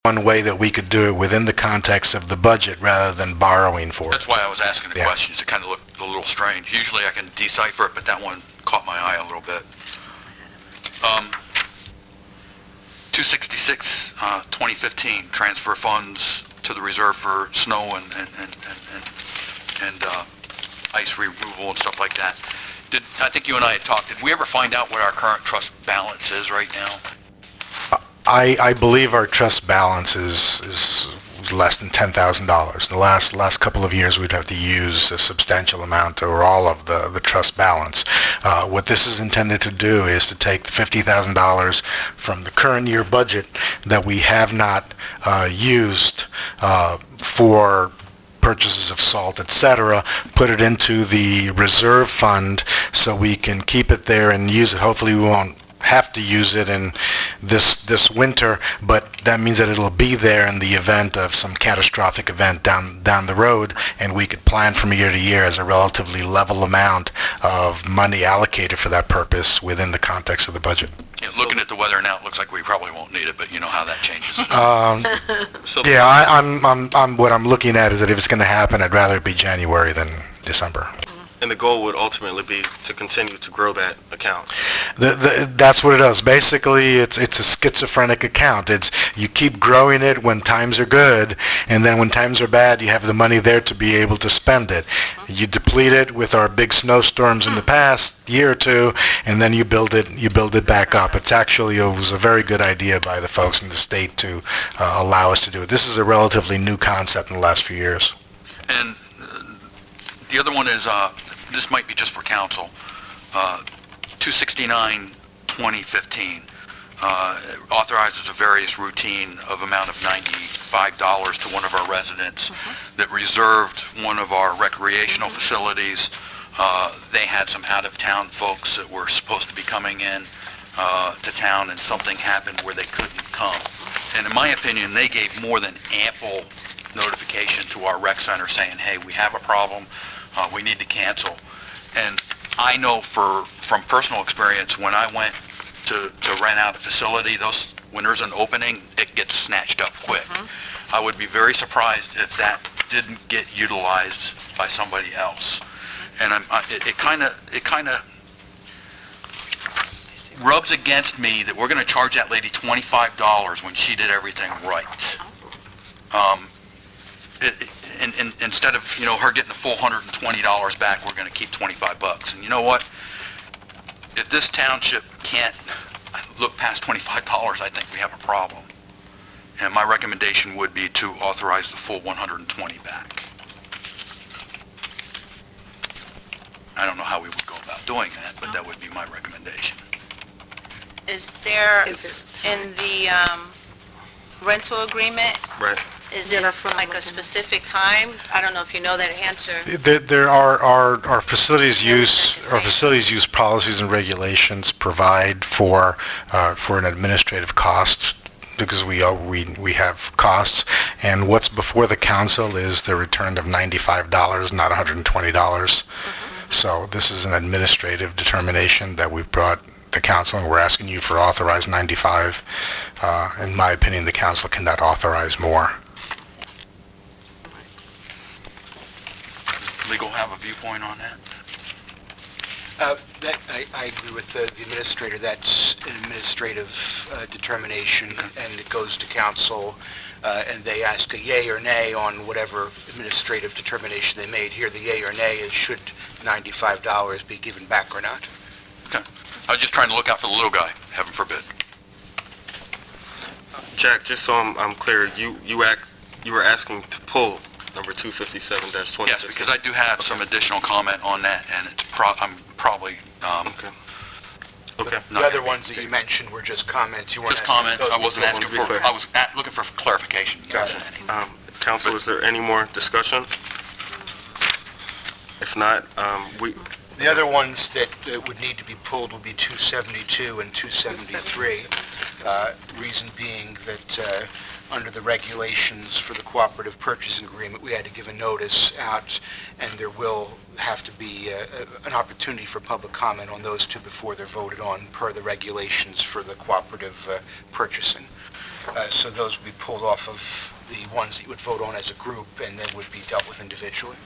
one way that we could do it within the context of the budget rather than borrowing for it. That's why I was asking the questions. It kind of looked a little strange. Usually I can decipher it, but that one caught my eye a little bit. 266, 2015, transfer funds to the reserve for snow and ice removal and stuff like that. I think you and I had talked. Did we ever find out what our current trust balance is right now? I believe our trust balance is less than $10,000. The last couple of years we'd have to use a substantial amount or all of the trust balance. What this is intended to do is to take the $50,000 from the current year budget that we have not used for purchases of salt, etc., put it into the reserve fund so we can keep it there and use it. Hopefully we won't have to use it in this winter, but that means that it'll be there in the event of some catastrophic event down the road, and we could plan from year to year as a relatively level amount of money allocated for that purpose within the context of the budget. Yeah, looking at the weather now, it looks like we probably won't need it, but you know how that changes. I'm what I'm looking at is that if it's going to happen, I'd rather it be January than December. And the goal would ultimately be to continue to grow that account. That's what it is. Basically, it's a schizophrenic account. It's you keep growing it when times are good, and then when times are bad, you have the money there to be able to spend it. You deplete it with our big snowstorms in the past year or two, and then you build it back up. It was a very good idea by the folks in the state to allow us to do it. This is a relatively new concept in the last few years. And the other one is, this might be just for council, 269, 2015, authorizes a various routine of amount of $95 to one of our residents that reserved one of our recreational facilities. They had some out-of-town folks that were supposed to be coming in to town, and something happened where they couldn't come. And in my opinion, they gave more than ample notification to our rec center saying, hey, we have a problem. We need to cancel. And I know from personal experience, when I went to rent out a facility, when there's an opening, it gets snatched up quick. I would be very surprised if that didn't get utilized by somebody else. And it kind of rubs against me that we're going to charge that lady $25 when she did everything right. Instead of her getting the full $120 back, we're going to keep $25. And you know what? If this township can't look past $25, I think we have a problem. And my recommendation would be to authorize the full $120 back. I don't know how we would go about doing that, but that would be my recommendation. Is there in the rental agreement? Right. Is it like a specific time? I don't know if you know that answer. There are our facilities use policies and regulations provide for an administrative cost, because we have costs, and what's before the council is the return of $95, not $120. So this is an administrative determination that we've brought the council, and we're asking you for authorized $95. In my opinion, the council cannot authorize more. Legal have a viewpoint on that? I agree with the administrator. That's an administrative determination, and it goes to council, and they ask a yay or nay on whatever administrative determination they made. Here, the yay or nay is should $95 be given back or not. Okay. I was just trying to look out for the little guy, heaven forbid. Jack, just so I'm clear, you were asking to pull number 257-20. Yes, because I do have some additional comment on that, and it's I'm probably Okay. The other ones that you mentioned were just comments. You weren't just comments. I wasn't asking for. clear. I was looking for clarification. Gotcha. Council, is there any more discussion? If not, The other ones that would need to be pulled would be 272 and 273. Reason being that under the regulations for the cooperative purchasing agreement, we had to give a notice out, and there will have to be an opportunity for public comment on those two before they're voted on per the regulations for the cooperative purchasing. So those would be pulled off of the ones that you would vote on as a group and then would be dealt with individually.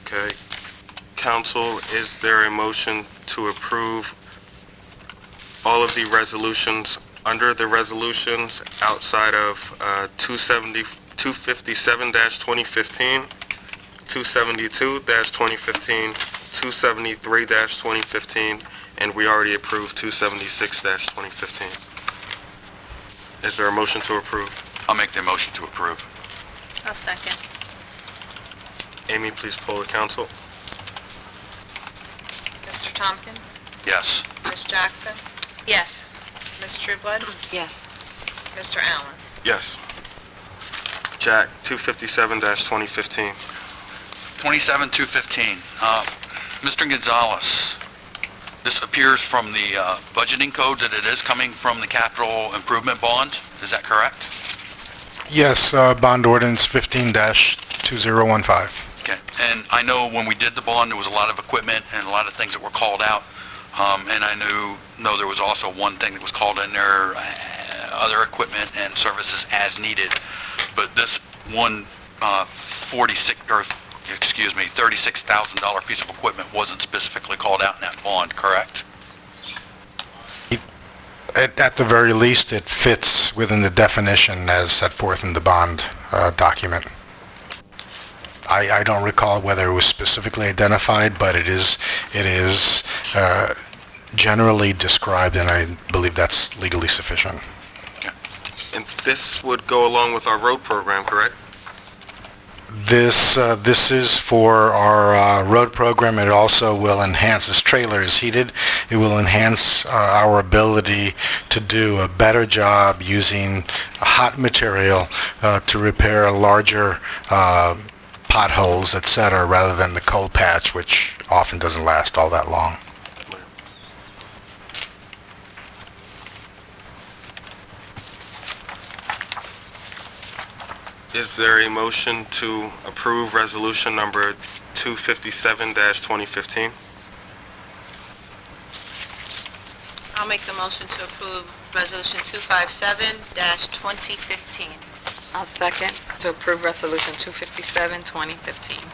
Okay. Council, is there a motion to approve all of the resolutions under the resolutions outside of 257-2015, 272-2015, 273-2015, and we already approved 276-2015? Is there a motion to approve? I'll make the motion to approve. I'll second. Amy, please poll the council. Mr. Tompkins? Yes. Ms. Jackson? Yes. Ms. Trueblood? Yes. Mr. Allen? Yes. Jack, 257-2015. 27-215. Mr. Gonzalez, this appears from the budgeting code that it is coming from the capital improvement bond. Is that correct? Yes, bond ordinance 15-2015. Okay. And I know when we did the bond, there was a lot of equipment and a lot of things that were called out. And I know there was also one thing that was called in there, other equipment and services as needed. But this one $36,000 piece of equipment wasn't specifically called out in that bond, correct? At the very least, it fits within the definition as set forth in the bond document. I don't recall whether it was specifically identified, but it is generally described, and I believe that's legally sufficient. Okay. And this would go along with our road program, correct? This is for our road program. It also will enhance, this trailer is heated, it will enhance our ability to do a better job using hot material to repair larger potholes, etc., rather than the cold patch, which often doesn't last all that long. Is there a motion to approve resolution number 257-2015? I'll make the motion to approve Resolution 257-2015. I'll second to approve Resolution 257, 2015.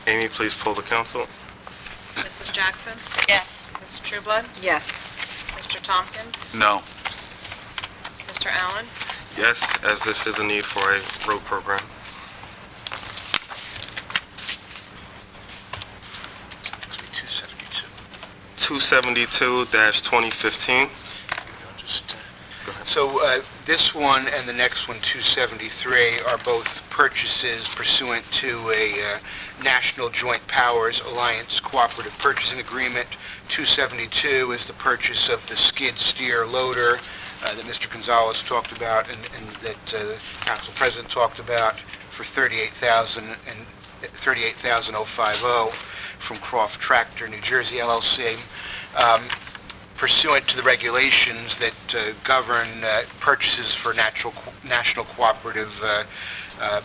Amy, please poll the council. Mrs. Jackson? Yes. Ms. Trueblood? Yes. Mr. Tompkins? No. Mr. Allen? Yes, as this is a need for a road program. It's 272. 272-2015. Go ahead. So this one and the next one, 273, are both purchases pursuant to a National Joint Powers Alliance Cooperative Purchasing Agreement. 272 is the purchase of the skid steer loader that Mr. Gonzalez talked about and that the Council President talked about for $38,050 from Croft Tractor, New Jersey, LLC. Pursuant to the regulations that govern purchases for national cooperative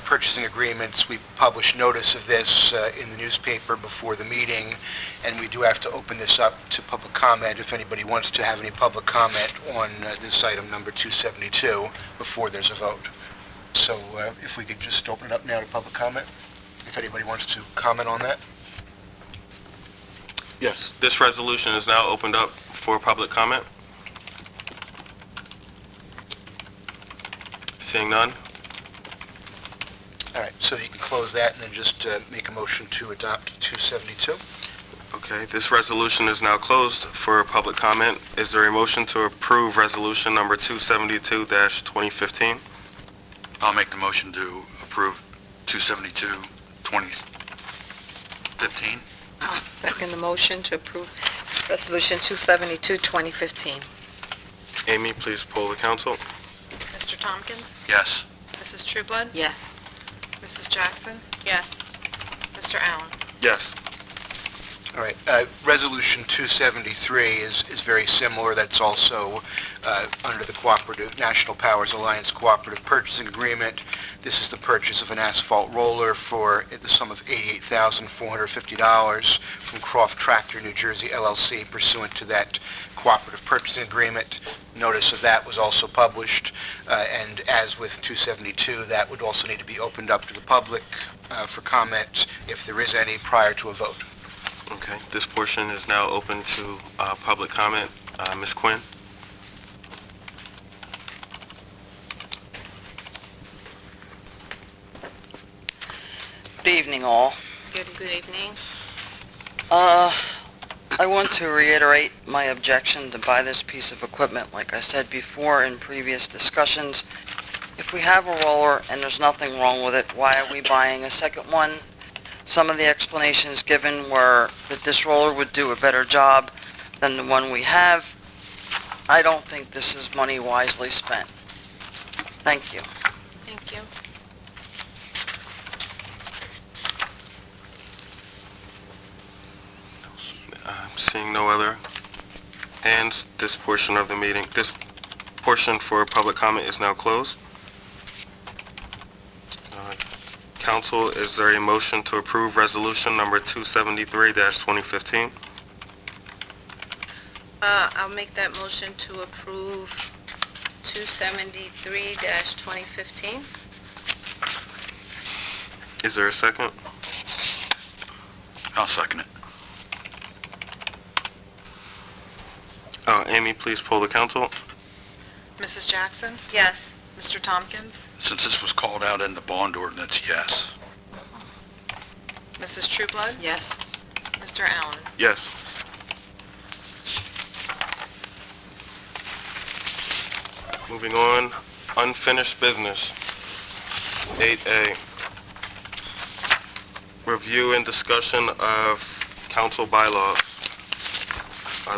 purchasing agreements, we published notice of this in the newspaper before the meeting, and we do have to open this up to public comment if anybody wants to have any public comment on this item number 272 before there's a vote. So if we could just open it up now to public comment, if anybody wants to comment on that. Yes, this resolution is now opened up for public comment. Seeing none? All right, so you can close that and then just make a motion to adopt 272. Okay, this resolution is now closed for public comment. Is there a motion to approve resolution number 272-2015? I'll make the motion to approve 272-2015. I'll second the motion to approve Resolution 272, 2015. Amy, please poll the council. Mr. Tompkins? Yes. Mrs. Trueblood? Yes. Ms. Mrs. Jackson? Yes. Mr. Allen? Yes. All right, Resolution 273 is very similar. That's also under the National Powers Alliance Cooperative Purchasing Agreement. This is the purchase of an asphalt roller for the sum of $88,450 from Croft Tractor, New Jersey, LLC, pursuant to that Cooperative Purchasing Agreement. Notice of that was also published, and as with 272, that would also need to be opened up to the public for comment, if there is any, prior to a vote. Okay, this portion is now open to public comment. Ms. Quinn? Good evening, all. Good evening. I want to reiterate my objection to buy this piece of equipment. Like I said before in previous discussions, if we have a roller and there's nothing wrong with it, why are we buying a second one? Some of the explanations given were that this roller would do a better job than the one we have. I don't think this is money wisely spent. Thank you. Thank you. Seeing no other hands, this portion of the meeting, this portion for public comment is now closed. Council, is there a motion to approve resolution number 273-2015? I'll make that motion to approve 273-2015. Is there a second? I'll second it. Amy, please poll the council. Mrs. Jackson? Yes. Mr. Tompkins? Since this was called out in the bond ordinance, yes. Mrs. Trueblood? Yes. Mr. Allen? Yes. Moving on, unfinished business. 8A. Review and discussion of council bylaws.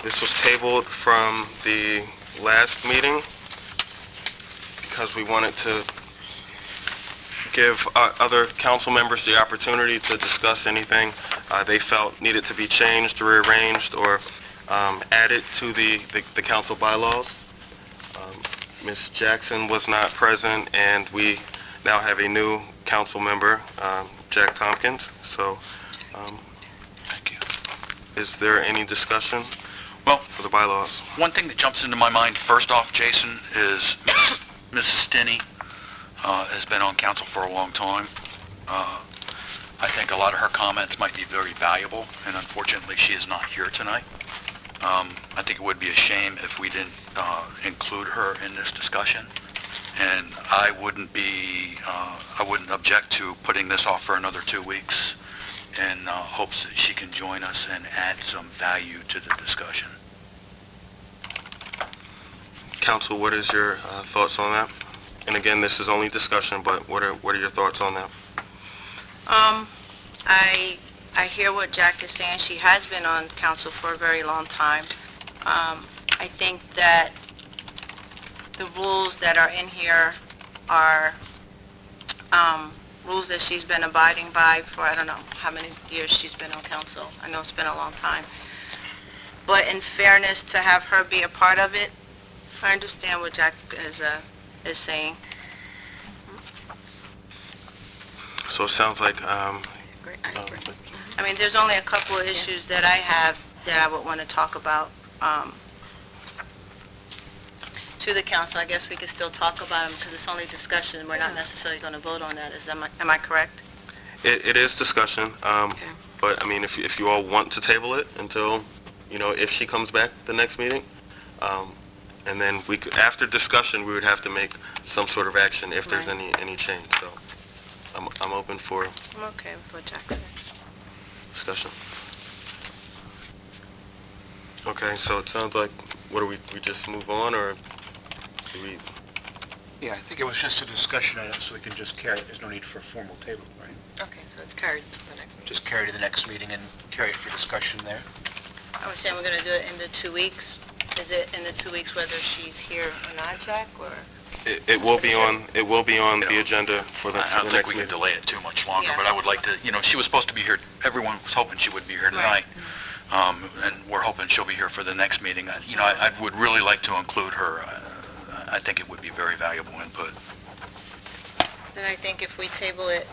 This was tabled from the last meeting because we wanted to give other council members the opportunity to discuss anything they felt needed to be changed, rearranged, or added to the council bylaws. Ms. Jackson was not present, and we now have a new council member, Jack Tompkins. So, Thank you. is there any discussion Well, for the bylaws? one thing that jumps into my mind first off, Jason, is Mrs. Stinney has been on council for a long time. I think a lot of her comments might be very valuable, and unfortunately she is not here tonight. I think it would be a shame if we didn't include her in this discussion, and I wouldn't object to putting this off for another 2 weeks in hopes that she can join us and add some value to the discussion. Council, what is your thoughts on that? And again, this is only discussion, but what are your thoughts on that? I hear what Jack is saying. She has been on council for a very long time. I think that the rules that are in here are rules that she's been abiding by for, I don't know how many years she's been on council. I know it's been a long time. But in fairness, to have her be a part of it, I understand what Jack is saying. So it sounds like, I mean, there's only a couple of issues that I have that I would want to talk about to the council. I guess we could still talk about them because it's only discussion. We're not necessarily going to vote on that. Am I correct? it is discussion, Okay. but I mean, if you all want to table it until, if she comes back the next meeting, and then we could, after discussion, we would have to make some sort of action if there's Right. any change. So I'm open for I'm okay with what Jack said. discussion. Okay, so it sounds like, what do we just move on, or do we? Yeah, I think it was just a discussion item, so we can just carry it. There's no need for a formal table, right? Okay, so it's carried to the next meeting. Just carry to the next meeting and carry it for discussion there. I was saying we're going to do it in the 2 weeks. Is it in the 2 weeks whether she's here or not, Jack, or? It will be on the agenda for the I don't next think we meeting. can delay it too much longer, Yeah. but I would like to, she was supposed to be here, everyone was hoping she would be here tonight. And we're hoping she'll be here for the next meeting. I would really like to include her. I think it would be very valuable input. Then I think if we table it,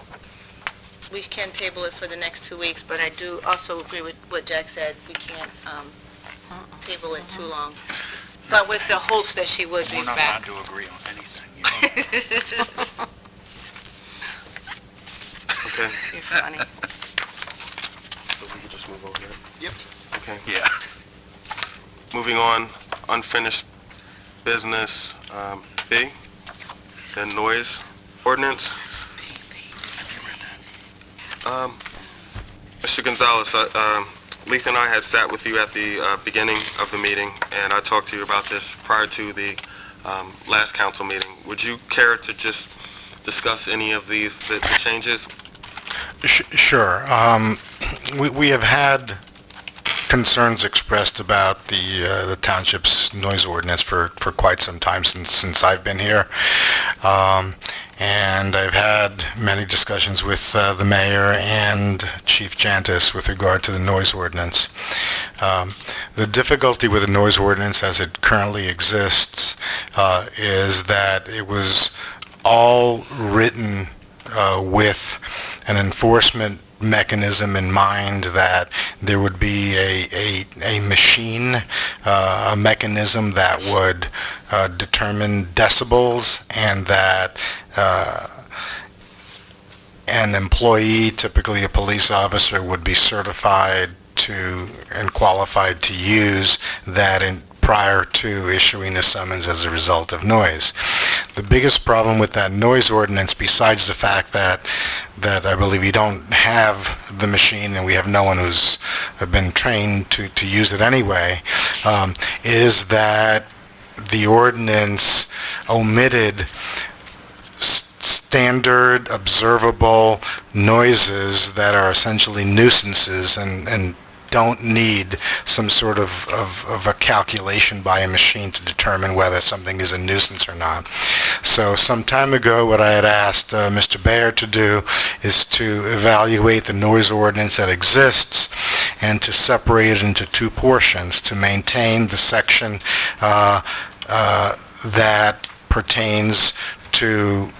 we can table it for the next 2 weeks, but I do also agree with what Jack said. We can't table it too long. But with the hopes that she would be We're not back. allowed to agree on anything. Okay, You're funny. so we can just move over there. Yep. Okay. Yeah. Moving on, unfinished business, B, the noise ordinance. Mr. Gonzalez, Letha and I had sat with you at the beginning of the meeting, and I talked to you about this prior to the last council meeting. Would you care to just discuss any of the changes? Sure. We have had concerns expressed about the township's noise ordinance for quite some time since I've been here. And I've had many discussions with the mayor and Chief Jantis with regard to the noise ordinance. The difficulty with the noise ordinance as it currently exists is that it was all written with an enforcement mechanism in mind, that there would be a machine, a mechanism that would determine decibels, and that an employee, typically a police officer, would be certified to and qualified to use that prior to issuing a summons as a result of noise. The biggest problem with that noise ordinance, besides the fact that I believe we don't have the machine and we have no one who's been trained to use it anyway, is that the ordinance omitted standard observable noises that are essentially nuisances and don't need some sort of a calculation by a machine to determine whether something is a nuisance or not. So some time ago, what I had asked Mr. Bayer to do is to evaluate the noise ordinance that exists and to separate it into two portions, to maintain the section that pertains to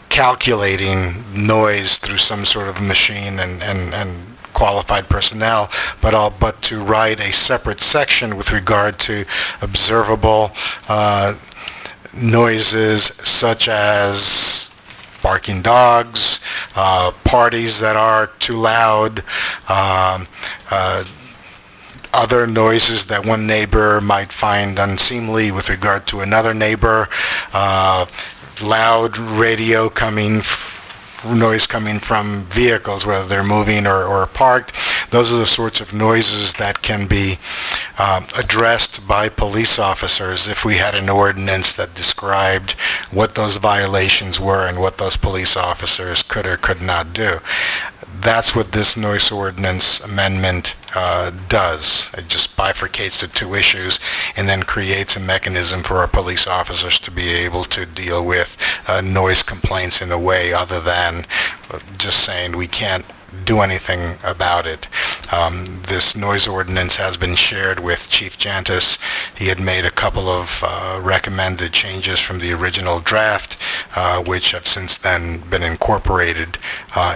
calculating noise through some sort of machine and qualified personnel, but to write a separate section with regard to observable noises such as barking dogs, parties that are too loud, other noises that one neighbor might find unseemly with regard to another neighbor, loud radio noise coming from vehicles, whether they're moving or parked. Those are the sorts of noises that can be addressed by police officers if we had an ordinance that described what those violations were and what those police officers could or could not do. That's what this noise ordinance amendment does. It just bifurcates the two issues and then creates a mechanism for our police officers to be able to deal with noise complaints in a way other than just saying we can't do anything about it. This noise ordinance has been shared with Chief Jantis. He had made a couple of recommended changes from the original draft, which have since then been incorporated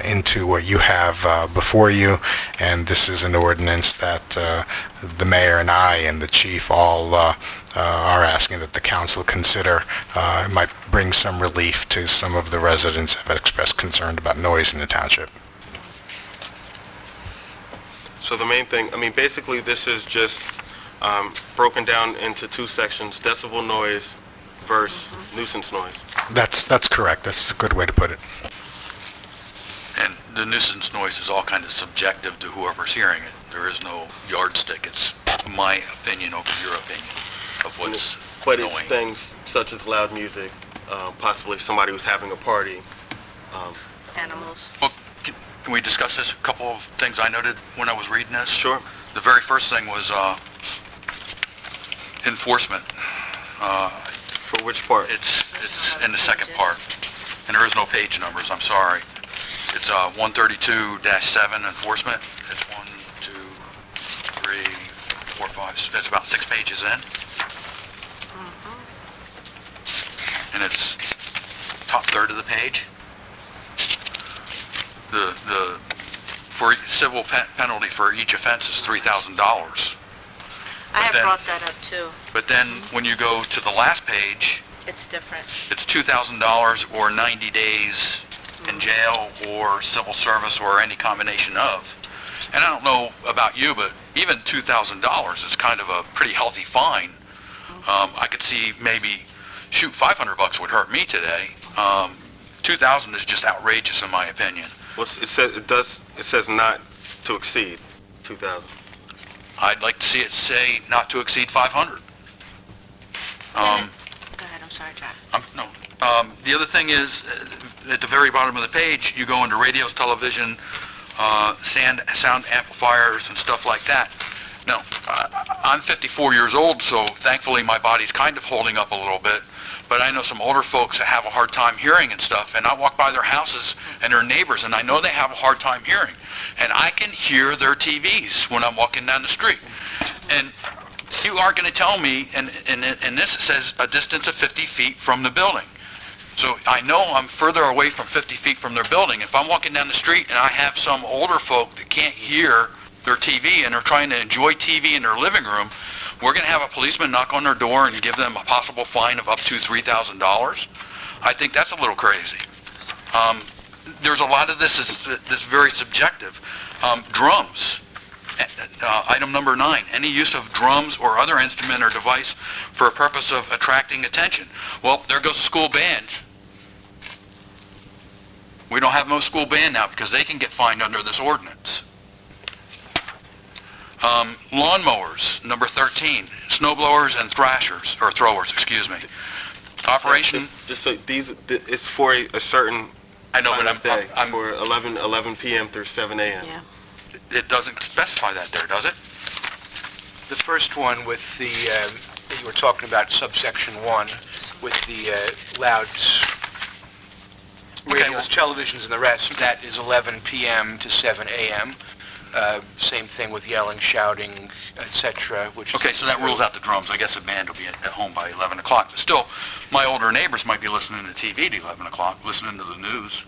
into what you have before you. And this is an ordinance that the mayor and I and the chief all are asking that the council consider. It might bring some relief to some of the residents who have expressed concern about noise in the township. So the main thing, basically this is just broken down into two sections, decibel noise versus nuisance noise. That's correct. That's a good way to put it. And the nuisance noise is all kind of subjective to whoever's hearing it. There is no yardstick. It's my opinion over your opinion of what's But annoying. it's things such as loud music, possibly somebody who's having a party. Animals. Well, can we discuss this? A couple of things I noted when I was reading this. Sure. The very first thing was enforcement. or which part? It's in the second part, and there is no page numbers, I'm sorry. It's 132-7 enforcement. It's 1, 2, 3, 4, 5, it's about 6 pages in. And it's top third of the page. The for civil penalty for each offense is $3,000. I have brought that up too. But then when you go to the last page, It's different. it's $2,000 or 90 days in jail or civil service or any combination of. And I don't know about you, but even $2,000 is kind of a pretty healthy fine. I could see maybe, shoot, $500 would hurt me today. 2,000 is just outrageous in my opinion. Well, it says not to exceed 2,000. I'd like to see it say not to exceed 500. Go ahead, I'm sorry, Jack. The other thing is, at the very bottom of the page, you go into radios, television, sound amplifiers, and stuff like that. Now, I'm 54 years old, so thankfully my body's kind of holding up a little bit, but I know some older folks that have a hard time hearing and stuff, and I walk by their houses and their neighbors, and I know they have a hard time hearing, and I can hear their TVs when I'm walking down the street. And you aren't going to tell me, and this says a distance of 50 feet from the building. So I know I'm further away from 50 feet from their building. If I'm walking down the street and I have some older folk that can't hear their TV and are trying to enjoy TV in their living room, we're going to have a policeman knock on their door and give them a possible fine of up to $3,000. I think that's a little crazy. There's a lot of this is very subjective. Drums. Item number 9, any use of drums or other instrument or device for a purpose of attracting attention. Well, there goes the school band. We don't have no school band now because they can get fined under this ordinance. Lawnmowers, number 13, snow blowers and thrashers, or throwers, excuse me. Operation... Just so it's for a certain I know, but I'm for 11 p.m. through 7 a.m. Yeah. It doesn't specify that there, does it? The first one with the, you were talking about subsection 1, with the loud radios, televisions, and the rest, that is 11 p.m. to 7 a.m. Same thing with yelling, shouting, etc. Which Okay, so that rules out the drums. I guess a band will be at home by 11 o'clock. But still, my older neighbors might be listening to TV at 11 o'clock, listening to the news.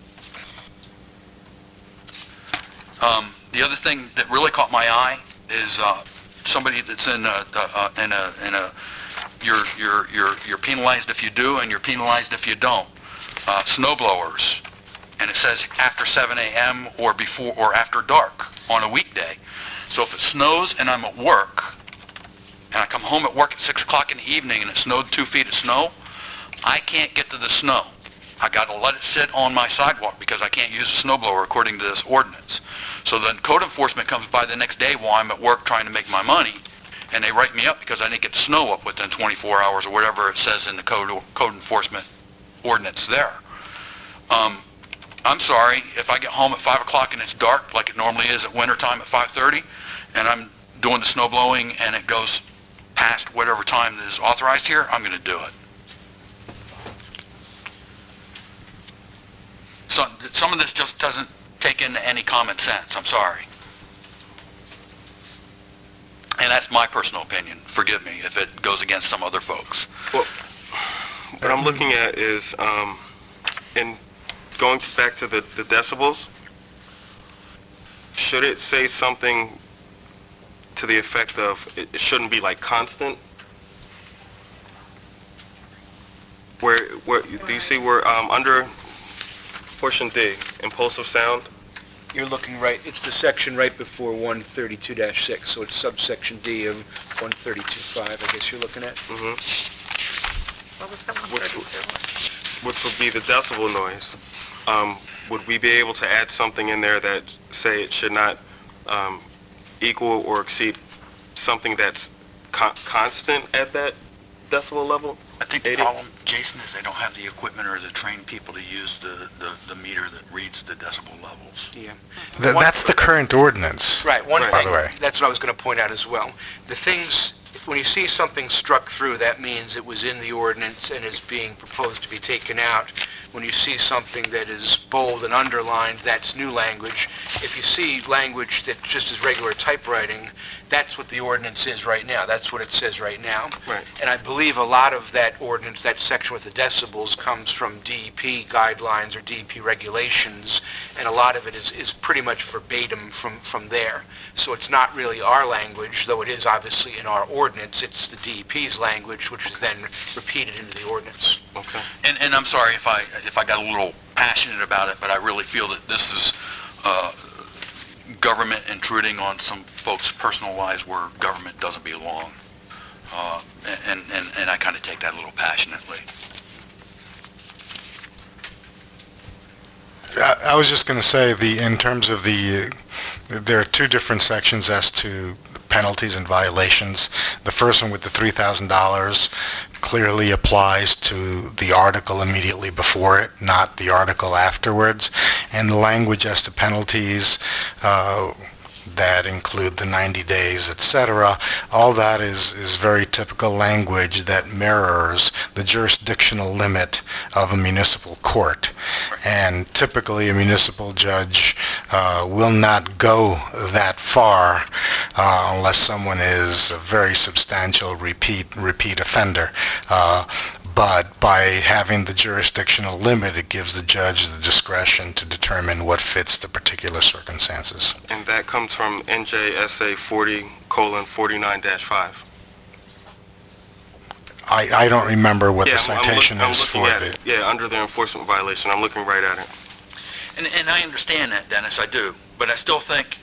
The other thing that really caught my eye is somebody that's you're penalized if you do and you're penalized if you don't. Snow blowers, and it says after 7 a.m. or before or after dark on a weekday. So if it snows and I'm at work, and I come home at work at 6 o'clock in the evening and it snowed 2 feet of snow, I can't get to the snow. I got to let it sit on my sidewalk because I can't use a snowblower according to this ordinance. So then code enforcement comes by the next day while I'm at work trying to make my money, and they write me up because I didn't get the snow up within 24 hours or whatever it says in the code enforcement ordinance there. I'm sorry, if I get home at 5 o'clock and it's dark like it normally is at winter time at 5:30, and I'm doing the snow blowing and it goes past whatever time that is authorized here, I'm going to do it. So some of this just doesn't take into any common sense. I'm sorry. And that's my personal opinion. Forgive me if it goes against some other folks. Well, what I'm looking at is, in going back to the decibels, should it say something to the effect of it shouldn't be like constant? Where do you see where under portion D, impulsive sound? you're looking right, it's the section right before 132-6, so it's subsection D of 132.5, I guess you're looking at. What was that, 132? Which would be the decibel noise. Would we be able to add something in there that say it should not equal or exceed something that's constant at that decibel level? I think the problem, Jason, is they don't have the equipment or the trained people to use the meter that reads the decibel levels. Yeah. That's the current ordinance. Right, one By thing, the way. that's what I was going to point out as well. The things when you see something struck through, that means it was in the ordinance and is being proposed to be taken out. When you see something that is bold and underlined, that's new language. If you see language that just is regular typewriting, that's what the ordinance is right now. That's what it says right now. Right. And I believe a lot of that ordinance, that section with the decibels, comes from DEP guidelines or DEP regulations, and a lot of it is pretty much verbatim from there. So it's not really our language, though it is obviously in our ordinance. It's the DEP's language, which is then repeated into the ordinance. Okay. And I'm sorry if I got a little passionate about it, but I really feel that this is government intruding on some folks' personal lives where government doesn't belong. And I kind of take that a little passionately. I was just going to say, in terms of there are two different sections as to penalties and violations. The first one with the $3,000 clearly applies to the article immediately before it, not the article afterwards. And the language as to penalties that include the 90 days, etc., all that is very typical language that mirrors the jurisdictional limit of a municipal court. And typically a municipal judge will not go that far unless someone is a very substantial repeat offender. But by having the jurisdictional limit, it gives the judge the discretion to determine what fits the particular circumstances. And that comes from NJSA 40:49-5. I don't remember what Yeah, the citation I'm is looking for at it. it. Yeah, under the enforcement violation. I'm looking right at it. And I understand that, Dennis, I do. But I still think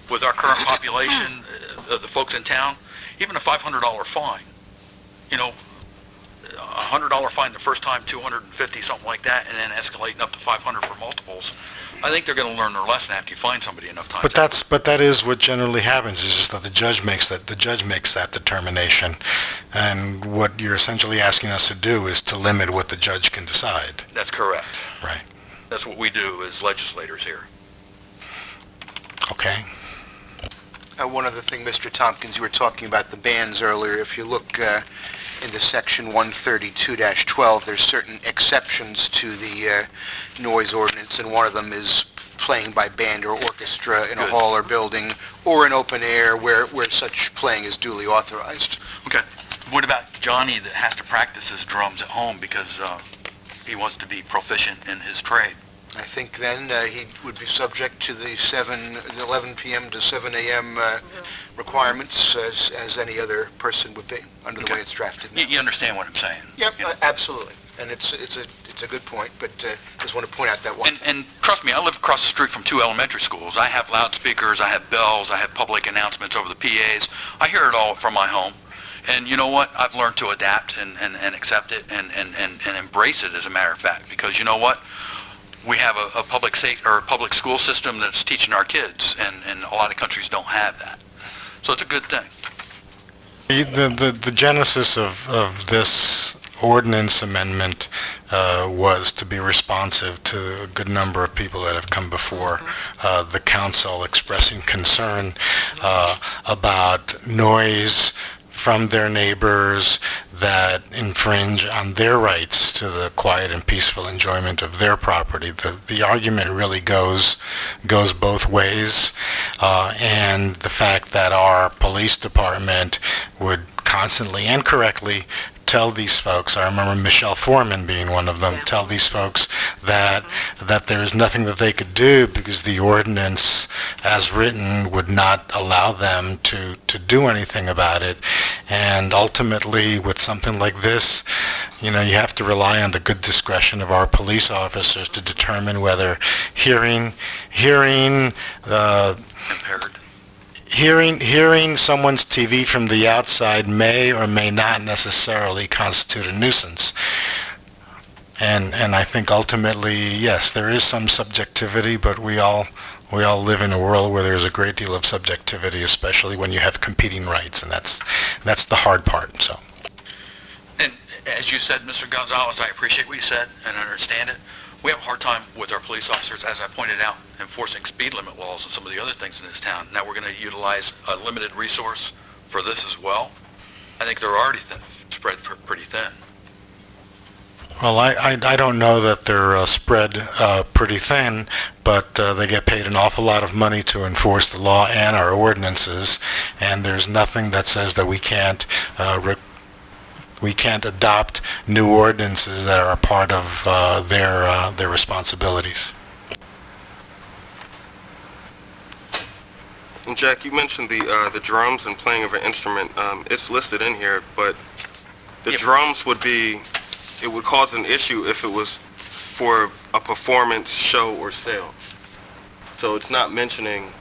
with our current population of the folks in town, even a $500 fine, you know, a $100 fine the first time, $250, something like that, and then escalating up to $500 for multiples. I think they're going to learn their lesson after you find somebody enough times. But that is what generally happens. Is just that the judge makes that determination, and what you're essentially asking us to do is to limit what the judge can decide. That's correct. Right. That's what we do as legislators here. Okay. One other thing, Mr. Tompkins, you were talking about the bands earlier. If you look into section 132-12, there's certain exceptions to the noise ordinance, and one of them is playing by band or orchestra in a hall or building, or in open air where such playing is duly authorized. Okay. What about Johnny that has to practice his drums at home because he wants to be proficient in his trade? I think then he would be subject to the 11 p.m. to 7 a.m. Requirements as any other person would be under the way it's drafted now. You understand what I'm saying? Yep, You know? absolutely. And it's a good point, but just want to point out that one. And trust me, I live across the street from 2 elementary schools. I have loudspeakers, I have bells, I have public announcements over the PAs. I hear it all from my home. And you know what? I've learned to adapt and accept it and embrace it, as a matter of fact, because you know what? We have a public school system that's teaching our kids, and a lot of countries don't have that. So it's a good thing. The genesis of this ordinance amendment was to be responsive to a good number of people that have come before the council expressing concern about noise from their neighbors that infringe on their rights to the quiet and peaceful enjoyment of their property. The argument really goes both ways, and the fact that our police department would constantly and correctly tell these folks, I remember Michelle Foreman being one of them, tell these folks that there is nothing that they could do because the ordinance as written would not allow them to do anything about it. And ultimately, with something like this, you know, you have to rely on the good discretion of our police officers to determine whether hearing someone's TV from the outside may or may not necessarily constitute a nuisance. And I think ultimately, yes, there is some subjectivity, but we all live in a world where there's a great deal of subjectivity, especially when you have competing rights, and that's the hard part. So. And as you said, Mr. Gonzalez, I appreciate what you said and understand it. We have a hard time with our police officers, as I pointed out, enforcing speed limit laws and some of the other things in this town. Now we're going to utilize a limited resource for this as well. I think they're already spread pretty thin. Well, I don't know that they're spread pretty thin, but they get paid an awful lot of money to enforce the law and our ordinances, and there's nothing that says that we can't adopt new ordinances that are a part of their responsibilities. And Jack, you mentioned the drums and playing of an instrument. It's listed in here, but the drums would cause an issue if it was for a performance, show, or sale. So it's not mentioning,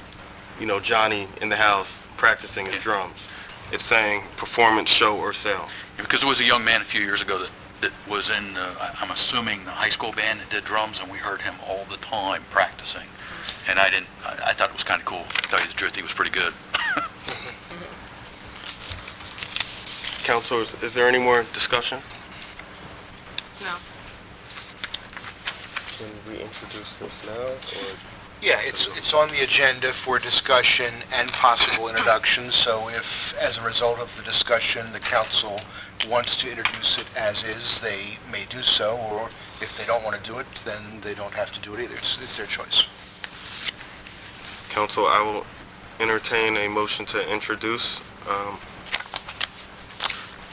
Johnny in the house practicing his drums. It's saying performance, show, or sale. Because there was a young man a few years ago that was in, I'm assuming, the high school band that did drums, and we heard him all the time practicing. And I thought it was kind of cool. To tell you the truth, he was pretty good. Councilors, is there any more discussion? No. Can we introduce this now, or? Yeah, it's on the agenda for discussion and possible introduction, so if, as a result of the discussion, the council wants to introduce it as is, they may do so, or if they don't want to do it, then they don't have to do it either. It's their choice. Council, I will entertain a motion to introduce.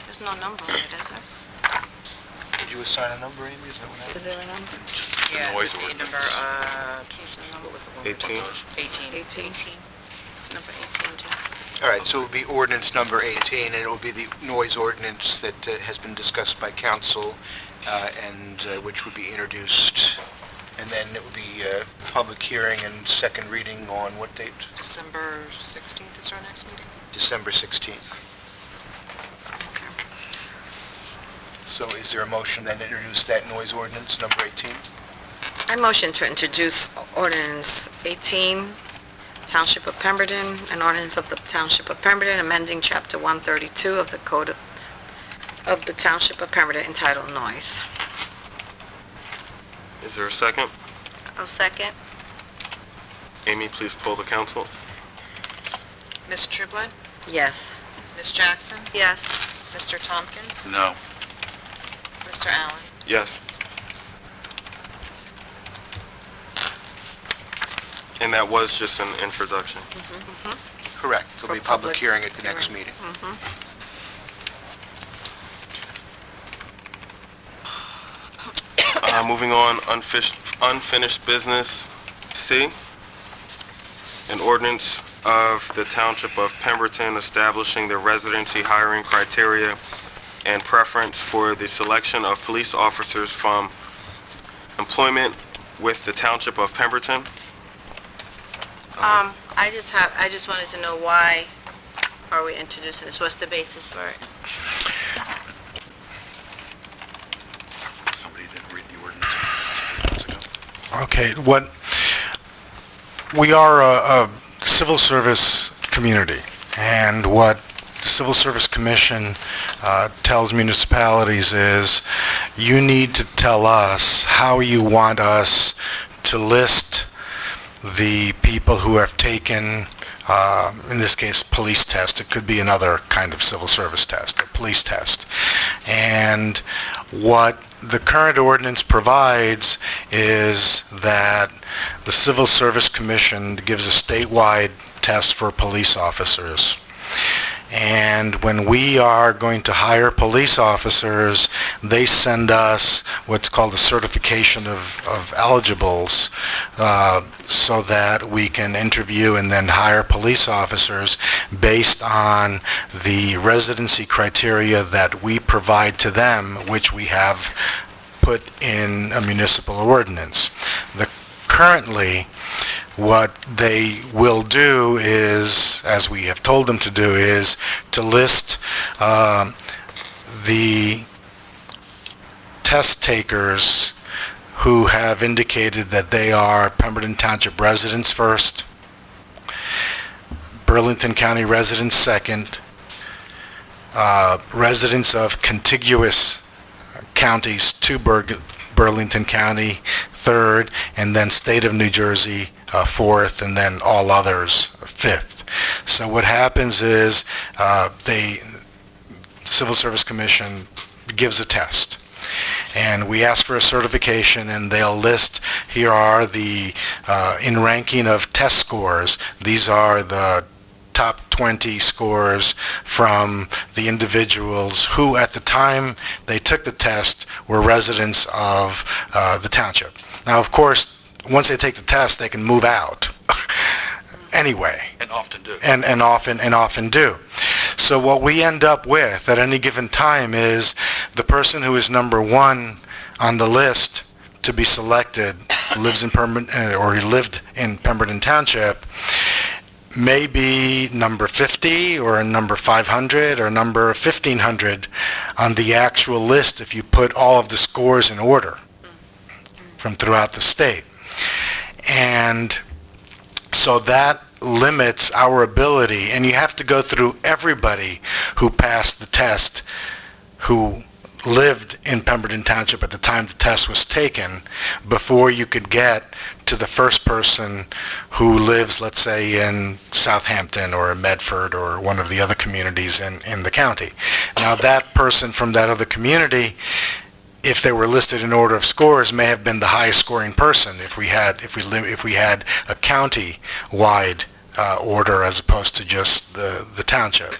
There's no number on it, is there? Did you assign a number, Amy? Is that what happened? Is there a number? Yeah, noise the ordinance. number, case number was the one. 18. 18. Number 18, Jack. All right, so it will be ordinance number 18, and it will be the noise ordinance that has been discussed by council, and which would be introduced. And then it would be public hearing and second reading on what date? December 16th is our next meeting. December 16th. So is there a motion then to introduce that noise ordinance number 18? I motion to introduce ordinance 18, Township of Pemberton, an ordinance of the Township of Pemberton amending Chapter 132 of the Code of the Township of Pemberton entitled Noise. Is there a second? I'll second. Amy, please poll the council. Ms. Trueblood? Yes. Ms. Jackson? Yes. Mr. Tompkins? No. Mr. Allen? Yes. And that was just an introduction. Correct. There'll be a public hearing at the next meeting. Moving on, unfinished business C. An ordinance of the Township of Pemberton establishing the residency hiring criteria and preference for the selection of police officers from employment with the Township of Pemberton. I just wanted to know why are we introducing this? What's the basis for it? Somebody didn't read the ordinance a few months ago. Okay, we are a civil service community, and what the Civil Service Commission tells municipalities is you need to tell us how you want us to list the people who have taken, in this case, police test. It could be another kind of civil service test, a police test. And what the current ordinance provides is that the Civil Service Commission gives a statewide test for police officers. And when we are going to hire police officers, they send us what's called a certification of eligibles, so that we can interview and then hire police officers based on the residency criteria that we provide to them, which we have put in a municipal ordinance. Currently, what they will do is, as we have told them to do, is to list the test takers who have indicated that they are Pemberton Township residents first, Burlington County residents second, residents of contiguous counties to Burlington County third, and then state of New Jersey fourth, and then all others fifth. So what happens is Civil Service Commission gives a test. And we ask for a certification, and they'll list, here are the, in ranking of test scores, these are the top 20 scores from the individuals who at the time they took the test were residents of the township. Now, of course, once they take the test, they can move out anyway. And often do. And often do. So what we end up with at any given time is the person who is number one on the list to be selected lives in or he lived in Pemberton Township, may be number 50 or number 500 or number 1500 on the actual list if you put all of the scores in order from throughout the state. And so that limits our ability, and you have to go through everybody who passed the test who lived in Pemberton Township at the time the test was taken before you could get to the first person who lives, let's say, in Southampton or Medford or one of the other communities in the county. Now, that person from that other community, if they were listed in order of scores, may have been the highest scoring person if we had a county-wide order as opposed to just the township.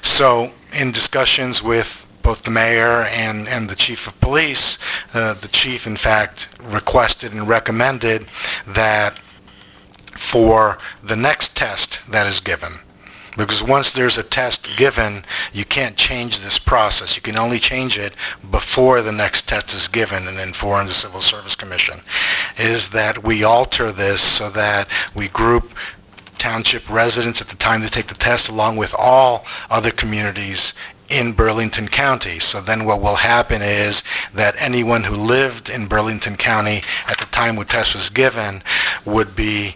So in discussions with both the mayor and the chief of police, the chief in fact requested and recommended that for the next test that is given, because once there's a test given, you can't change this process. You can only change it before the next test is given and inform the Civil Service Commission, is that we alter this so that we group township residents at the time they take the test along with all other communities in Burlington County. So then what will happen is that anyone who lived in Burlington County at the time the test was given would be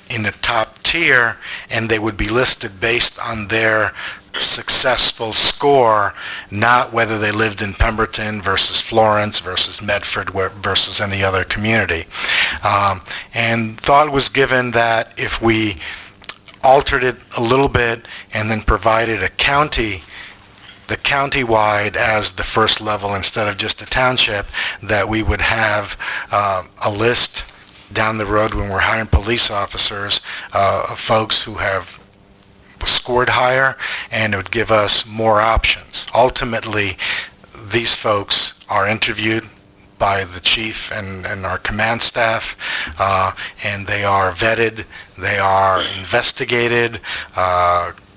in the top tier, and they would be listed based on their successful score, not whether they lived in Pemberton versus Florence versus Medford versus any other community. And thought was given that if we altered it a little bit and then provided the county-wide as the first level instead of just a township, that we would have a list down the road when we're hiring police officers of folks who have scored higher, and it would give us more options. Ultimately, these folks are interviewed by the chief and our command staff, and they are vetted, they are investigated,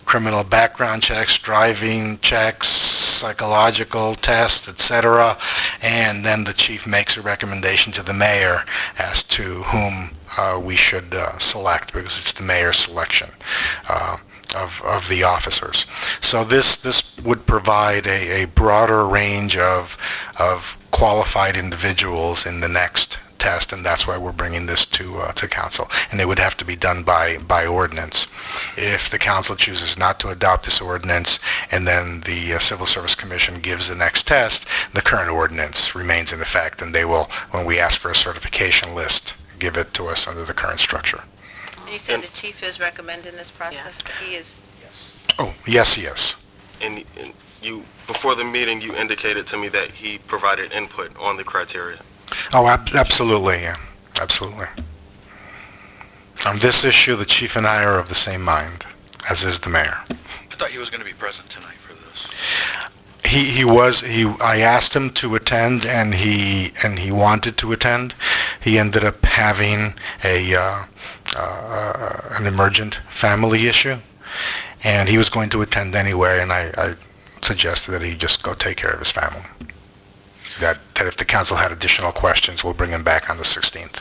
criminal background checks, driving checks, psychological tests, etc. And then the chief makes a recommendation to the mayor as to whom we should select, because it's the mayor's selection of the officers. So this would provide a broader range of qualified individuals in the next test, and that's why we're bringing this to council. And they would have to be done by ordinance. If the council chooses not to adopt this ordinance and then the Civil Service Commission gives the next test, the current ordinance remains in effect, and they will, when we ask for a certification list, give it to us under the current structure. And you said the chief is recommending this process? He is? Yes. Oh, yes, he is. And you, before the meeting, you indicated to me that he provided input on the criteria. Oh, absolutely, yeah. Absolutely. On this issue, the chief and I are of the same mind, as is the mayor. I thought he was going to be present tonight for this. I asked him to attend, and he wanted to attend. He ended up having an emergent family issue, and he was going to attend anyway, and I suggested that he just go take care of his family. That if the council had additional questions, we'll bring him back on the 16th.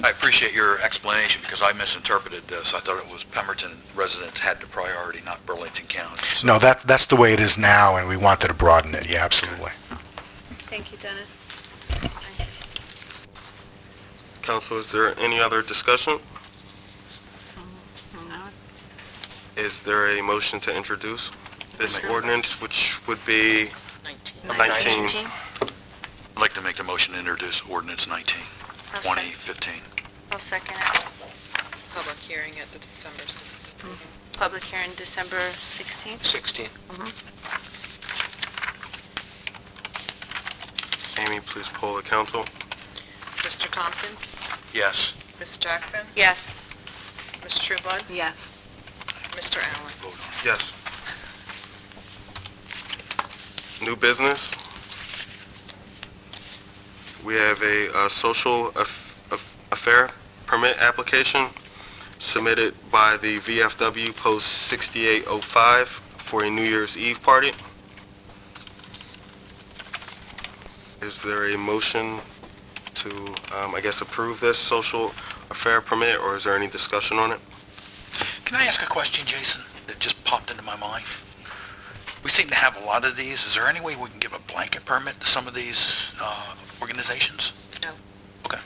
I appreciate your explanation, because I misinterpreted this. I thought it was Pemberton residents had the priority, not Burlington County. So. No, that's the way it is now, and we wanted to broaden it. Yeah, absolutely. Thank you, Dennis. Council, is there any other discussion? No. Is there a motion to introduce this ordinance, which would be 19? I'd like to make the motion to introduce ordinance 19, 2015. I'll second it. Public hearing at the December 6th. Public hearing December 16th? 16. Amy, please poll the council. Mr. Tompkins? Yes. Ms. Jackson? Yes. Ms. Trueblood? Yes. Mr. Allen? Vote on it. Yes. New business. We have a social affair permit application submitted by the VFW Post 6805 for a New Year's Eve party. Is there a motion to, I guess, approve this social affair permit, or is there any discussion on it? Can I ask a question, Jason, that just popped into my mind? We seem to have a lot of these. Is there any way we can give a blanket permit to some of these organizations? No. Okay.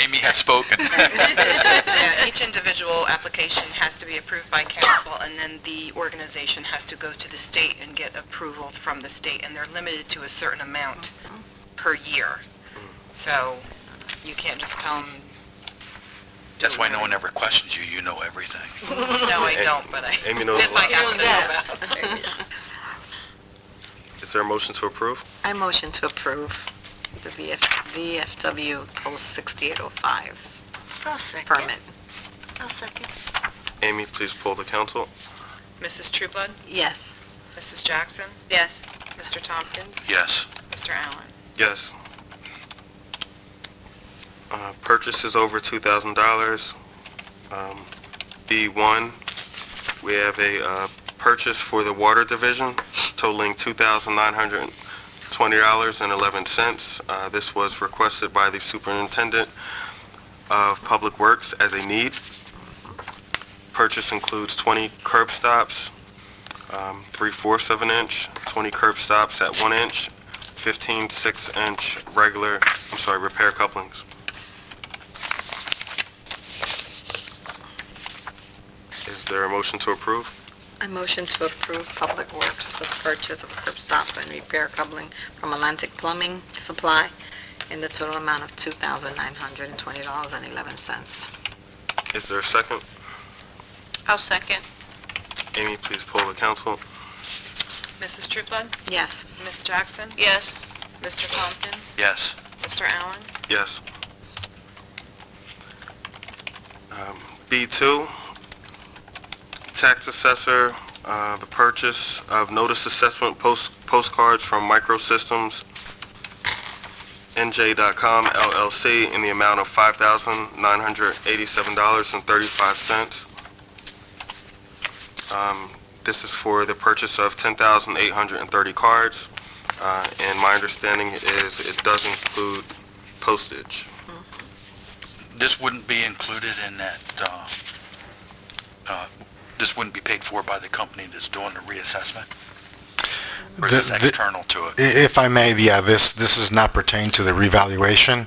Amy has spoken. Yeah, each individual application has to be approved by council, and then the organization has to go to the state and get approval from the state, and they're limited to a certain amount per year. So you can't just tell them, That's why no one ever questions you. You know everything. no, I don't, but I, Amy knows a if I lot. have to know about it. Is there a motion to approve? I motion to approve the VFW Post 6805 I'll second. permit. I'll second. Amy, please poll the council. Mrs. Trueblood? Yes. Mrs. Jackson? Yes. Mr. Tompkins? Yes. Mr. Allen? Yes. Purchase is over $2,000. B1, we have a purchase for the water division totaling $2,920.11. This was requested by the superintendent of public works as a need. Purchase includes 20 curb stops, 3/4 of an inch, 20 curb stops at 1 inch, 15 6-inch repair couplings. Is there a motion to approve? I motion to approve Public Works for the purchase of curb stops and repair coupling from Atlantic Plumbing Supply in the total amount of $2,920.11. Is there a second? I'll second. Amy, please poll the council. Mrs. Trueblood? Yes. Ms. Jackson? Yes. Mr. Tompkins? Yes. Mr. Allen? Yes. B2, tax assessor, the purchase of notice assessment postcards from Microsystems NJ.com LLC in the amount of $5,987.35. This is for the purchase of 10,830 cards, and my understanding is it does include postage. This wouldn't be included in that, this wouldn't be paid for by the company that's doing the reassessment? Or is this external to it? If I may, yeah, this does not pertain to the revaluation.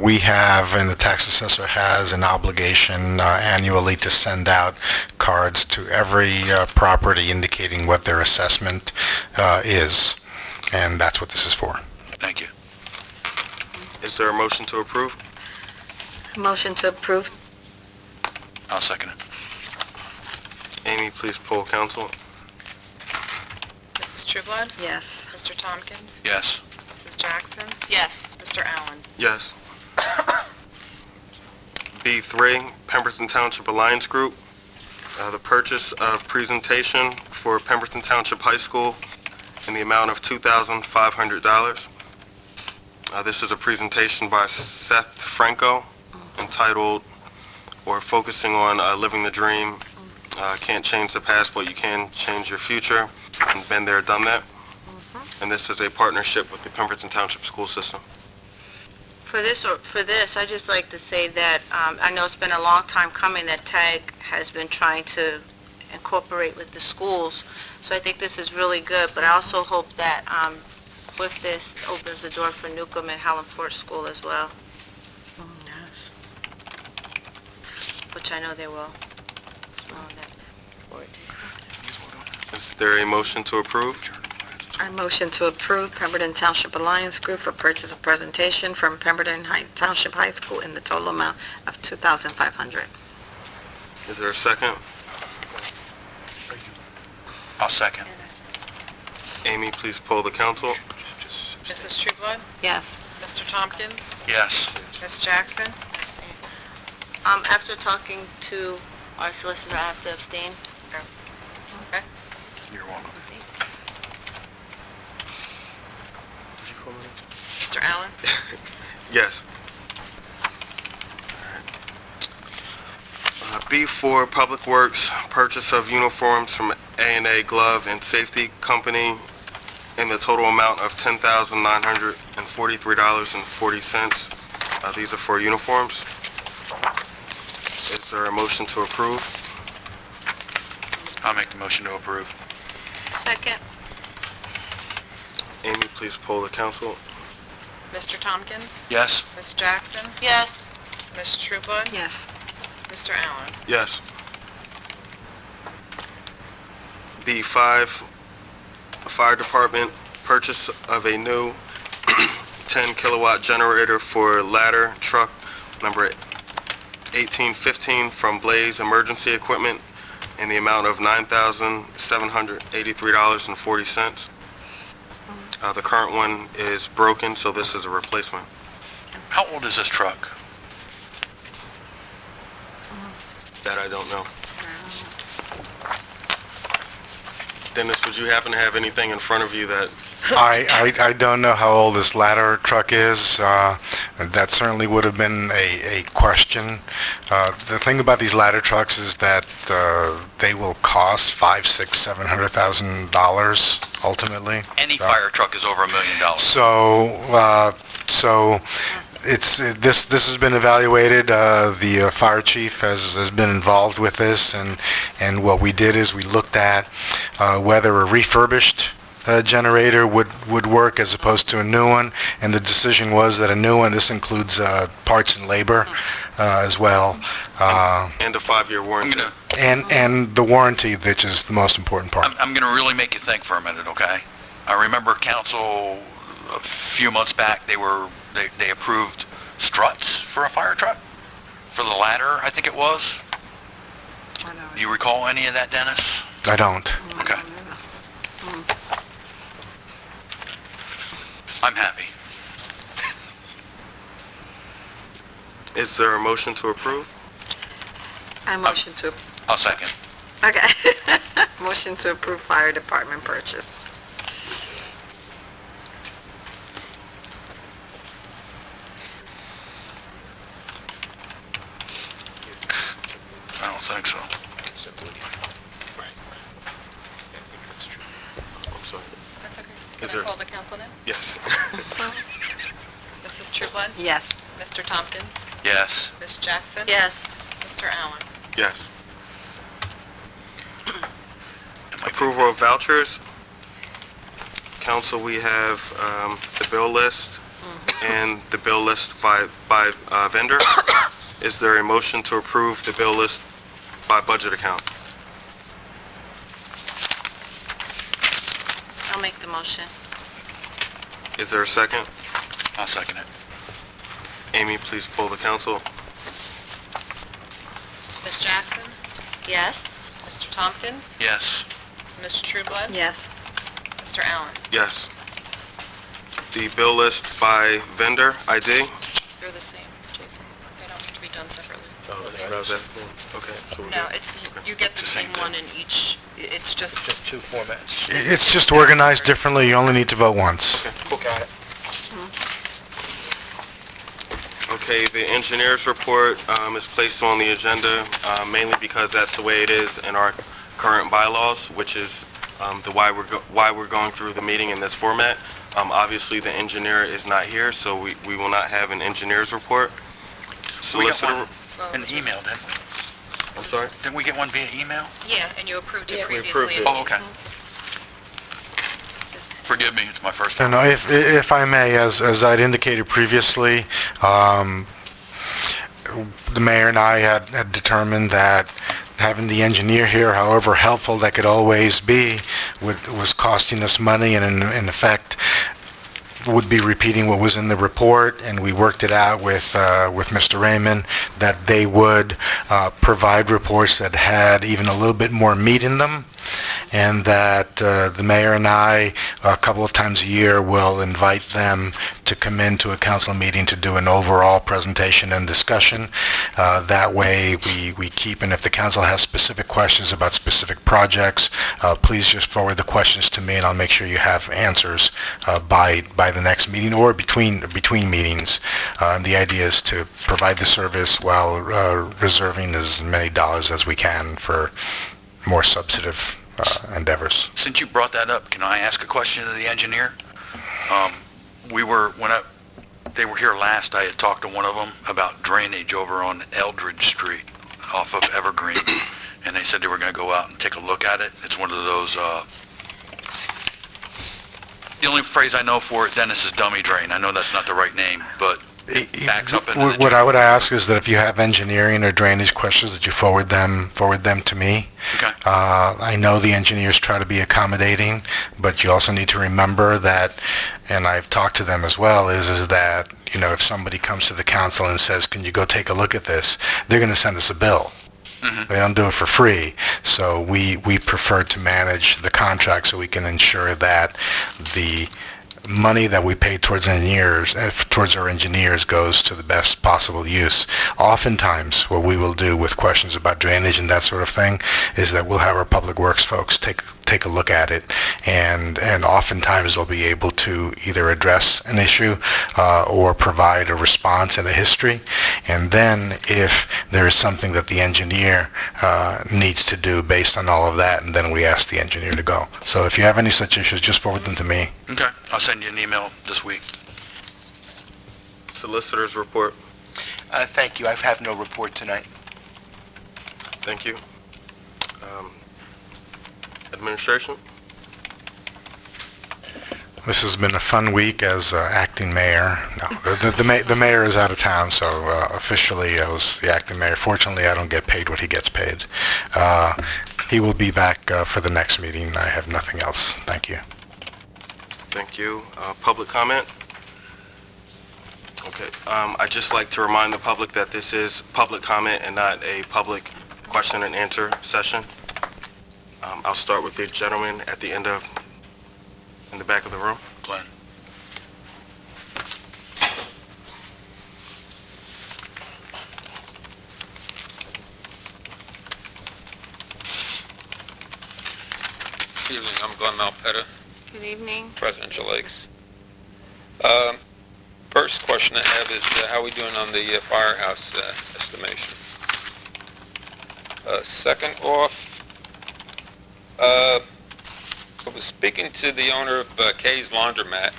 We have, and the tax assessor has, an obligation annually to send out cards to every property indicating what their assessment is, and that's what this is for. Thank you. Is there a motion to approve? Motion to approve. I'll second it. Amy, please poll council. Mrs. Trueblood? Yes. Mr. Tompkins? Yes. Mrs. Jackson? Yes. Mr. Allen? Yes. B3, Pemberton Township Alliance Group, the purchase of presentation for Pemberton Township High School in the amount of $2,500. This is a presentation by Seth Franco entitled, or focusing on living the dream. Can't change the past, but you can change your future. And been there, done that. And this is a partnership with the Pemberton Township School System. For this, I'd just like to say that I know it's been a long time coming that TAG has been trying to incorporate with the schools. So I think this is really good, but I also hope that with this opens the door for Newcomb and Howland Fort School as well, which I know they will. Is there a motion to approve? I motion to approve Pemberton Township Alliance Group for purchase of presentation from Pemberton Township High School in the total amount of $2,500. Is there a second? I'll second. Amy, please poll the council. Mrs. Trueblood? Yes. Mr. Tompkins? Yes. Ms. Jackson? After talking to our solicitor, I have to abstain. Okay. You're welcome. Mr. Allen? Yes. B4, Public Works, purchase of uniforms from A&A Glove and Safety Company in the total amount of $10,943.40. These are for uniforms. Is there a motion to approve? I'll make the motion to approve. Second. Amy, please poll the council. Mr. Tompkins? Yes. Ms. Jackson? Yes. Ms. Trueblood? Yes. Mr. Allen? Yes. B5, Fire Department, purchase of a new 10 kilowatt generator for ladder truck number 1815 from Blaze Emergency Equipment in the amount of $9,783.40. The current one is broken, so this is a replacement. How old is this truck? That I don't know. Dennis, would you happen to have anything in front of you that... I don't know how old this ladder truck is. That certainly would have been a question. The thing about these ladder trucks is that they will cost $500,000, $600,000 ultimately. Any fire truck is over $1 million. So this has been evaluated. The fire chief has been involved with this, and what we did is we looked at whether a refurbished generator would work as opposed to a new one, and the decision was that a new one. This includes parts and labor as well, and a 5-year warranty. and the warranty, which is the most important part. I'm going to really make you think for a minute, okay? I remember council a few months back, they approved struts for a fire truck, for the ladder, I think it was. Do you recall any of that, Dennis? I don't. Okay. I'm happy. Is there a motion to approve? I motion to... I'll second. Okay. Motion to approve fire department purchase. I don't think so. I'm sorry. That's okay. Is Can there- I call the council now? Yes. Mrs. Trueblood? Yes. Mr. Tompkins? Yes. Ms. Jackson? Yes. Mr. Allen? Yes. Approval of vouchers. Council, we have the bill list and the bill list by vendor. Is there a motion to approve the bill list by budget account? I'll make the motion. Is there a second? I'll second it. Amy, please poll the council. Ms. Jackson? Yes. Mr. Tompkins? Yes. Ms. Trueblood? Yes. Mr. Allen? Yes. The bill list by vendor ID. They're the same, Jason. They don't need to be done separately. Oh, that's what I was asking. Okay, so we're No, good. you get the It's the same same one in each, it's just... two formats. It's just organized differently. You only need to vote once. Okay, cool. Okay, the engineer's report is placed on the agenda mainly because that's the way it is in our current bylaws, which is why we're going through the meeting in this format. Obviously, the engineer is not here, so we will not have an engineer's report. We got Solicitor, one, an email, didn't we? I'm sorry? Didn't we get one via email? Yeah, and you approved it we previously. approved it. Oh, okay. Forgive me, it's my first time. No, if I may, as I'd indicated previously, the mayor and I had determined that having the engineer here, however helpful that could always be, was costing us money, and in effect would be repeating what was in the report, and we worked it out with Mr. Raymond that they would provide reports that had even a little bit more meat in them, and that the mayor and I, a couple of times a year, will invite them to come into a council meeting to do an overall presentation and discussion. That way we keep, and if the council has specific questions about specific projects, please just forward the questions to me, and I'll make sure you have answers by the next meeting or between meetings. And the idea is to provide the service while reserving as many dollars as we can for more substantive endeavors. Since you brought that up, can I ask a question of the engineer? They were here last, I had talked to one of them about drainage over on Eldridge Street off of Evergreen, and they said they were going to go out and take a look at it. It's one of those, the only phrase I know for it, Dennis, is dummy drain. I know that's not the right name, but it backs up into the What I would ask is that if you have engineering or drainage questions, that you forward them to me. Okay. I know the engineers try to be accommodating, but you also need to remember that, and I've talked to them as well, is that, if somebody comes to the council and says, can you go take a look at this, they're going to send us a bill. They don't do it for free, so we prefer to manage the contract so we can ensure that the money that we pay towards our engineers goes to the best possible use. Oftentimes, what we will do with questions about drainage and that sort of thing is that we'll have our public works folks take a look at it, and oftentimes they'll be able to either address an issue or provide a response and a history. And then if there is something that the engineer needs to do based on all of that, and then we ask the engineer to go. So if you have any such issues, just forward them to me. Okay, I'll send you an email this week. Solicitor's report. Thank you. I have no report tonight. Thank you. Administration. This has been a fun week as acting mayor. No, the mayor is out of town, so officially I was the acting mayor. Fortunately, I don't get paid what he gets paid. He will be back for the next meeting. I have nothing else. Thank you. Thank you. Public comment? Okay. I'd just like to remind the public that this is public comment and not a public question and answer session. I'll start with the gentleman at the end in the back of the room. Glenn. Good evening, I'm Glenn Malpetta, Good evening. Presidential Lakes. First question I have is how are we doing on the firehouse estimation? Second off, I was speaking to the owner of Kay's Laundromat,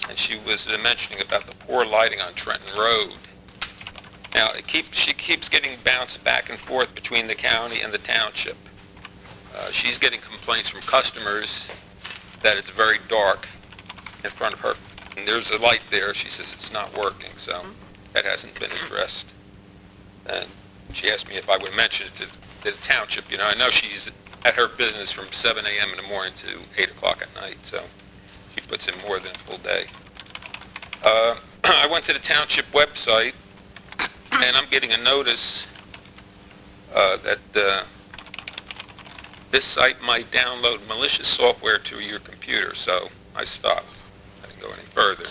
and she was mentioning about the poor lighting on Trenton Road. Now, she keeps getting bounced back and forth between the county and the township. She's getting complaints from customers that it's very dark in front of her. And there's a light there. She says it's not working, so that hasn't been addressed. And she asked me if I would mention it to the township. I know she's at her business from 7 a.m. in the morning to 8 o'clock at night, so she puts in more than a full day. I went to the township website, and I'm getting a notice that this site might download malicious software to your computer, so I stopped. I didn't go any further.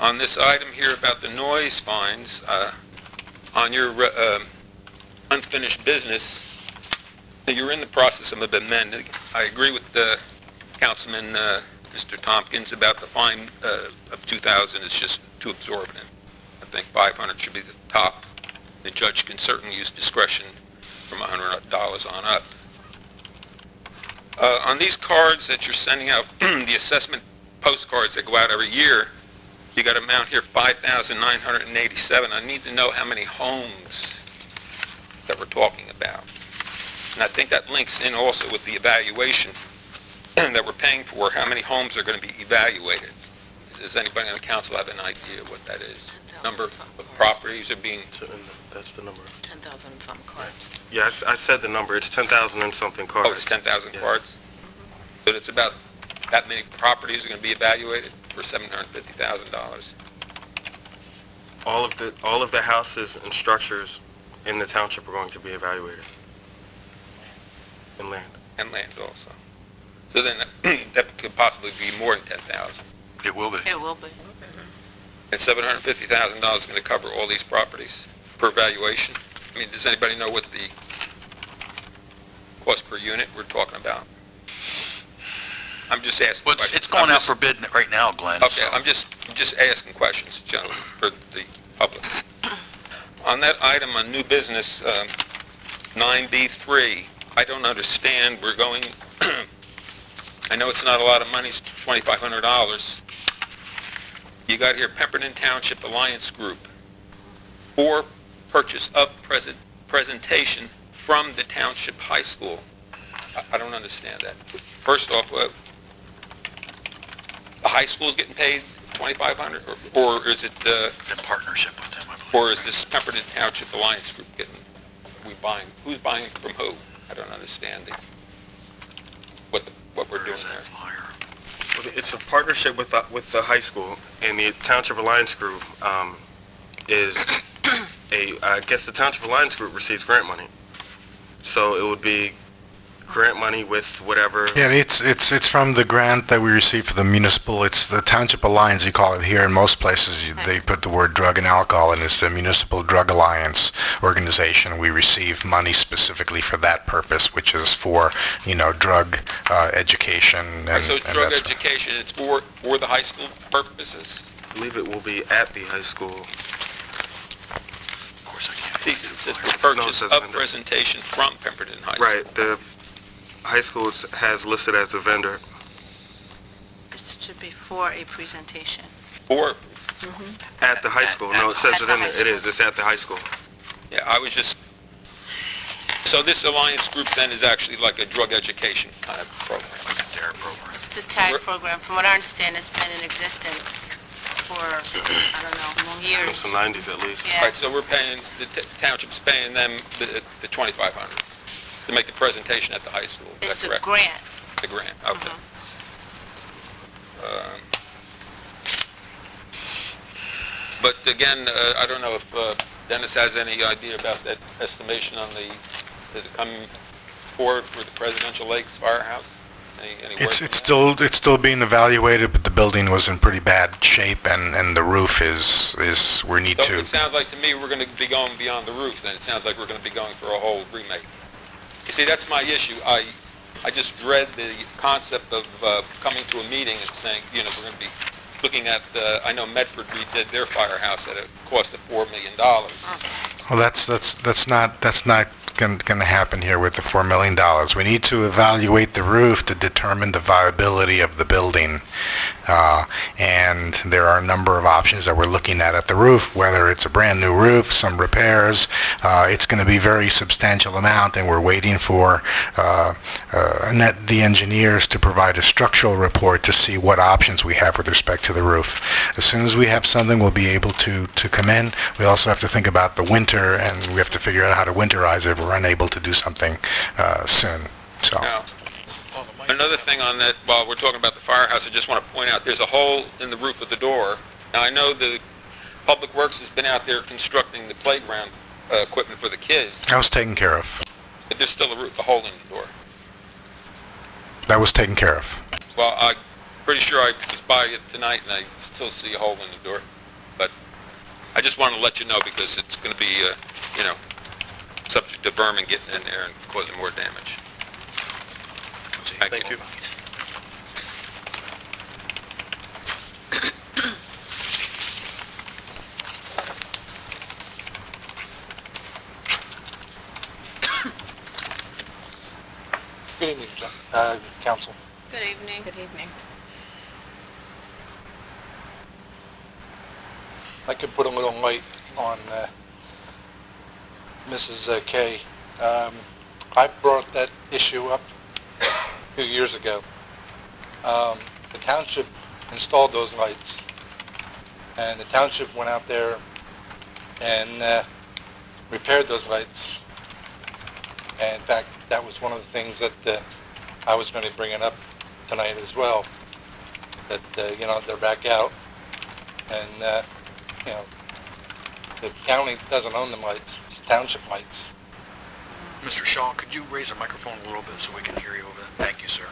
On this item here about the noise fines, on your unfinished business, you're in the process of amending. I agree with Councilman Mr. Tompkins about the fine of $2,000 is just too exorbitant. I think $500 should be the top. The judge can certainly use discretion from $100 on up. On these cards that you're sending out, the assessment postcards that go out every year, you got amount here 5,987. I need to know how many homes that we're talking about. And I think that links in also with the evaluation that we're paying for, how many homes are going to be evaluated. Does anybody on the council have an idea what that is? No. number of properties are being... That's the number. 10,000 and some cards. Yes, I said the number. It's 10,000 and something cards. Oh, it's 10,000 Yeah. cards? But it's about that many properties are going to be evaluated for $750,000? All of the houses and structures in the township are going to be evaluated. And land. And land also. So then that could possibly be more than 10,000. It will be. It will be. And $750,000 is going to cover all these properties per valuation? I mean, does anybody know what the cost per unit we're talking about? I'm just asking Well, questions. it's going I'm out just- for bid right now, Glenn. Okay, so- I'm just asking questions, gentlemen, for the public. On that item on new business, 9B3, I don't understand, we're going, I know it's not a lot of money, it's $2,500. You got here Pemberton Township Alliance Group, for purchase of presentation from the Township High School. I don't understand that. First off, the high school's getting paid $2,500, or is it, It's in partnership with them, I believe. or is this Pemberton Township Alliance Group getting, who's buying from who? I don't understand what we're Where doing is there. that flyer? It's a partnership with the high school, and the Township Alliance Group is I guess the Township Alliance Group receives grant money. So it would be grant money with whatever. Yeah, it's from the grant that we received for the municipal. It's the Township Alliance, you call it here. In most places, they put the word drug and alcohol, and it's the Municipal Drug Alliance organization. We receive money specifically for that purpose, which is for, drug education. Right, so it's drug that's- education, it's for the high school purposes? I believe it will be at the high school. Of course I can't. See, it says for No, it purchase says of vendor. presentation from Pemberton High School. Right, the high school has listed as a vendor. It should be for a presentation. For, At the high school. No, it says At it the in high there. It is. It's at the high school. yeah, I was just, so this alliance group then is actually like a drug education kind of program? Like a DARE program. It's the TAG program. From what I understand, it's been in existence for, I don't know, years. Since the 90s at least. Yeah. Right, so we're paying, the township's paying them the $2,500 to make the presentation at the high school. Is It's that a correct? grant. The grant, okay. Mhm. But again, I don't know if Dennis has any idea about that estimation on is it coming forward for the Presidential Lakes Firehouse? Any work It's on that? it's still being evaluated, but the building was in pretty bad shape, and the roof is we need So to. it sounds like to me we're going to be going beyond the roof, then. It sounds like we're going to be going for a whole remake. You see, that's my issue. I just dread the concept of coming to a meeting and saying, we're going to be looking at, I know Medford redid their firehouse at a cost of $4 million. Well, that's not going to happen here with the $4 million. We need to evaluate the roof to determine the viability of the building, and there are a number of options that we're looking at the roof. Whether it's a brand new roof, some repairs, it's going to be a very substantial amount, and we're waiting for the engineers to provide a structural report to see what options we have with respect to the roof. As soon as we have something, we'll be able to come in. We also have to think about the winter, and we have to figure out how to winterize it if we're unable to do something soon. So. Now, another thing on that, while we're talking about the firehouse, I just want to point out there's a hole in the roof of the door. Now, I know the Public Works has been out there constructing the playground equipment for the kids, That was taken care of. but there's still a hole in the door. That was taken care of. Well, I'm pretty sure I was by it tonight, and I still see a hole in the door. But I just wanted to let you know because it's going to be, subject to vermin getting in there and causing more damage. Thank you. Good evening, council. Good evening. Good evening. I could put a little light on Mrs. Kay. I brought that issue up a few years ago. The township installed those lights, and the township went out there and repaired those lights. And in fact, that was one of the things that I was going to bring it up tonight as well, that, they're back out, and, the county doesn't own the lights, it's township lights. Mr. Shaw, could you raise the microphone a little bit so we can hear you over there? Thank you, sir.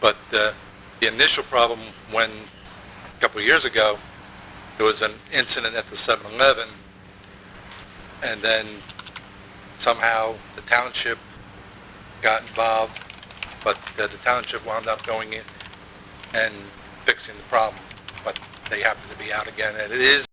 But the initial problem when, a couple of years ago, there was an incident at the 7-Eleven, and then somehow the township got involved, but the township wound up going in and fixing the problem. But they happen to be out again, and it is